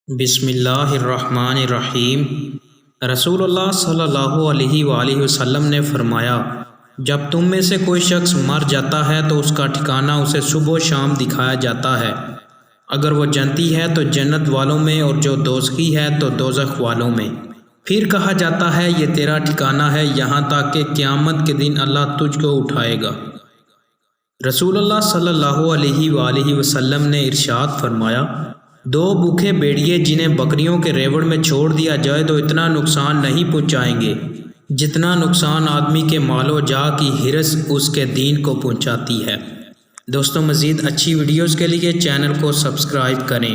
بسم اللہ الرحمن الرحیم۔ رسول اللہ صلی اللہ علیہ وآلہ وسلم نے فرمایا، جب تم میں سے کوئی شخص مر جاتا ہے تو اس کا ٹھکانہ اسے صبح و شام دکھایا جاتا ہے۔ اگر وہ جنتی ہے تو جنت والوں میں، اور جو دوزخی ہے تو دوزخ والوں میں۔ پھر کہا جاتا ہے یہ تیرا ٹھکانہ ہے، یہاں تک کہ قیامت کے دن اللہ تجھ کو اٹھائے گا۔ رسول اللہ صلی اللہ علیہ وآلہ وسلم نے ارشاد فرمایا، دو بھوکے بھیڑیے جنہیں بکریوں کے ریوڑ میں چھوڑ دیا جائے تو اتنا نقصان نہیں پہنچائیں گے جتنا نقصان آدمی کے مال و جاہ کی حرص اس کے دین کو پہنچاتی ہے۔ دوستوں، مزید اچھی ویڈیوز کے لیے چینل کو سبسکرائب کریں۔